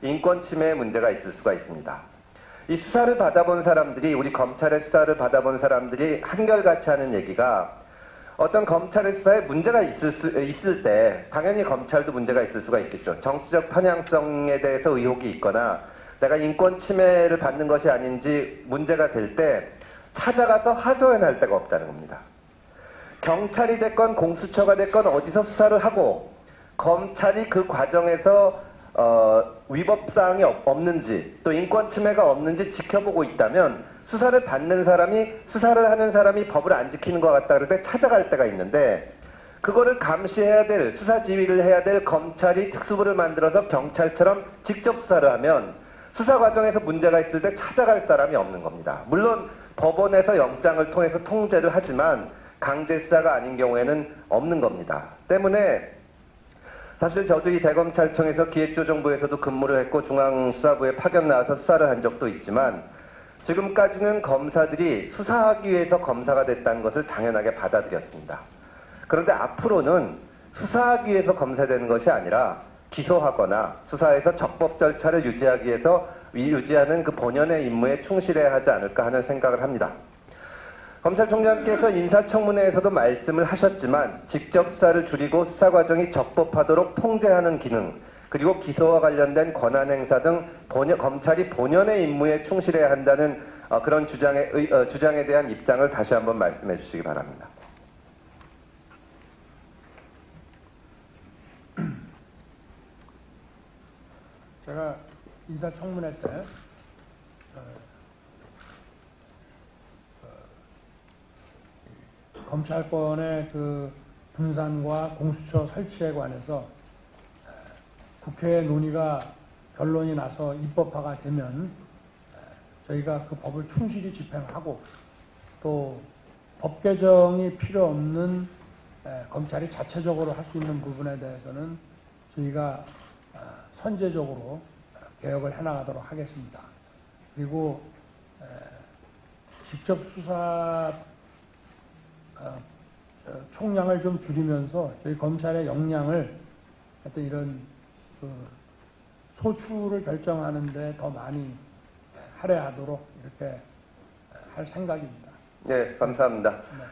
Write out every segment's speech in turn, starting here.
인권 침해의 문제가 있을 수가 있습니다. 이 수사를 받아본 사람들이, 우리 검찰의 수사를 받아본 사람들이 한결같이 하는 얘기가, 어떤 검찰의 수사에 문제가 있을 때 당연히 검찰도 문제가 있을 수가 있겠죠. 정치적 편향성에 대해서 의혹이 있거나 내가 인권 침해를 받는 것이 아닌지 문제가 될 때 찾아가서 하소연할 데가 없다는 겁니다. 경찰이 됐건 공수처가 됐건 어디서 수사를 하고 검찰이 그 과정에서 위법사항이 없는지 또 인권 침해가 없는지 지켜보고 있다면 수사를 받는 사람이, 수사를 하는 사람이 법을 안 지키는 것 같다 그럴 때 찾아갈 때가 있는데, 그거를 감시해야 될, 수사 지휘를 해야 될 검찰이 특수부를 만들어서 경찰처럼 직접 수사를 하면 수사 과정에서 문제가 있을 때 찾아갈 사람이 없는 겁니다. 물론 법원에서 영장을 통해서 통제를 하지만 강제 수사가 아닌 경우에는 없는 겁니다. 때문에 사실 저도 이 대검찰청에서 기획조정부에서도 근무를 했고 중앙수사부에 파견 나와서 수사를 한 적도 있지만, 지금까지는 검사들이 수사하기 위해서 검사가 됐다는 것을 당연하게 받아들였습니다. 그런데 앞으로는 수사하기 위해서 검사되는 것이 아니라 기소하거나 수사에서 적법 절차를 유지하기 위해서 유지하는 그 본연의 임무에 충실해야 하지 않을까 하는 생각을 합니다. 검찰총장께서 인사청문회에서도 말씀을 하셨지만 직접 수사를 줄이고 수사 과정이 적법하도록 통제하는 기능, 그리고 기소와 관련된 권한 행사 등 검찰이 본연의 임무에 충실해야 한다는 그런 주장에 대한 입장을 다시 한번 말씀해 주시기 바랍니다. 제가 인사청문회 때 검찰권의 그 분산과 공수처 설치에 관해서 국회 논의가 결론이 나서 입법화가 되면 저희가 그 법을 충실히 집행하고 또 법 개정이 필요 없는 검찰이 자체적으로 할 수 있는 부분에 대해서는 저희가 선제적으로 개혁을 해나가도록 하겠습니다. 그리고 직접 수사 총량을 좀 줄이면서 저희 검찰의 역량을 하여튼 이런 소추를 결정하는데 더 많이 할애하도록 이렇게 할 생각입니다. 네, 감사합니다. 네.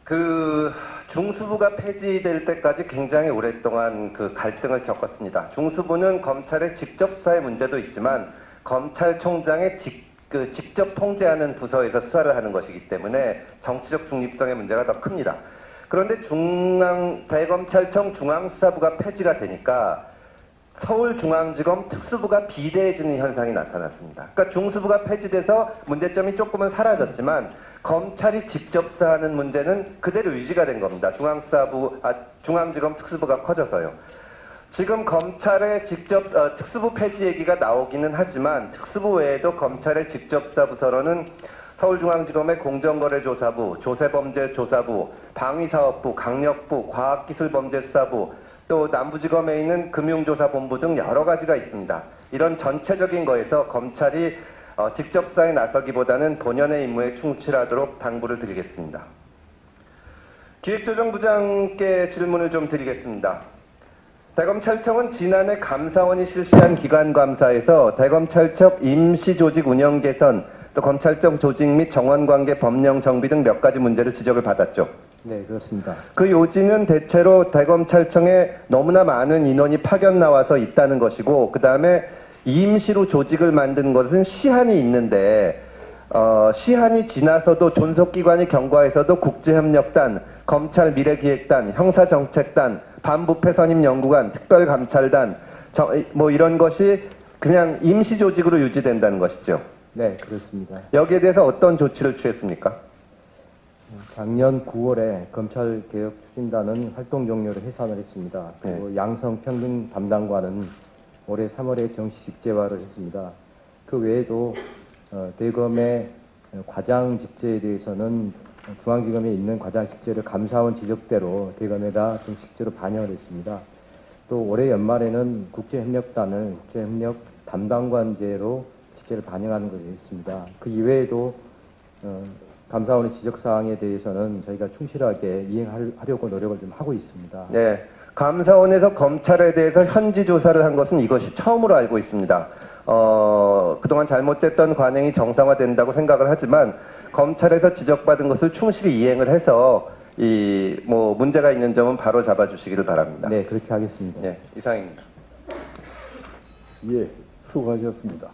그 중수부가 폐지될 때까지 굉장히 오랫동안 그 갈등을 겪었습니다. 중수부는 검찰의 직접 수사의 문제도 있지만 검찰총장의 직접 통제하는 부서에서 수사를 하는 것이기 때문에 정치적 중립성의 문제가 더 큽니다. 그런데 대검찰청 중앙수사부가 폐지가 되니까 서울중앙지검 특수부가 비대해지는 현상이 나타났습니다. 그러니까 중수부가 폐지돼서 문제점이 조금은 사라졌지만 검찰이 직접 수사하는 문제는 그대로 유지가 된 겁니다. 중앙지검 특수부가 커져서요. 지금 검찰의 특수부 폐지 얘기가 나오기는 하지만 특수부 외에도 검찰의 직접 수사 부서로는 서울중앙지검의 공정거래조사부, 조세범죄조사부, 방위사업부, 강력부, 과학기술범죄수사부, 또 남부지검에 있는 금융조사본부 등 여러 가지가 있습니다. 이런 전체적인 거에서 검찰이 직접 수사에 나서기보다는 본연의 임무에 충실하도록 당부를 드리겠습니다. 기획조정부장께 질문을 좀 드리겠습니다. 대검찰청은 지난해 감사원이 실시한 기관감사에서 대검찰청 임시조직 운영 개선, 또 검찰청 조직 및 정원관계 법령 정비 등 몇 가지 문제를 지적을 받았죠. 네, 그렇습니다. 그 요지는 대체로 대검찰청에 너무나 많은 인원이 파견 나와서 있다는 것이고, 그 다음에 임시로 조직을 만든 것은 시한이 있는데 시한이 지나서도 존속기관이 경과에서도 국제협력단, 검찰미래기획단, 형사정책단, 반부패선임연구관, 특별감찰단 뭐 이런 것이 그냥 임시조직으로 유지된다는 것이죠. 네, 그렇습니다. 여기에 대해서 어떤 조치를 취했습니까? 작년 9월에 검찰개혁추진단은 활동 종료를 해산을 했습니다. 그리고 양성평등 담당관은 올해 3월에 정시 직제화를 했습니다. 그 외에도 대검의 과장 직제에 대해서는 중앙지검에 있는 과장 직제를 감사원 지적대로 대검에다 정식 직제로 반영을 했습니다. 또 올해 연말에는 국제협력단을 국제협력 담당관제로 직제를 반영하는 것이 있습니다. 그 이외에도 감사원의 지적사항에 대해서는 저희가 충실하게 이행하려고 노력을 좀 하고 있습니다. 네. 감사원에서 검찰에 대해서 현지 조사를 한 것은 이것이 처음으로 알고 있습니다. 그동안 잘못됐던 관행이 정상화된다고 생각을 하지만 검찰에서 지적받은 것을 충실히 이행을 해서 문제가 있는 점은 바로 잡아주시기를 바랍니다. 네, 그렇게 하겠습니다. 네, 이상입니다. 예, 수고하셨습니다.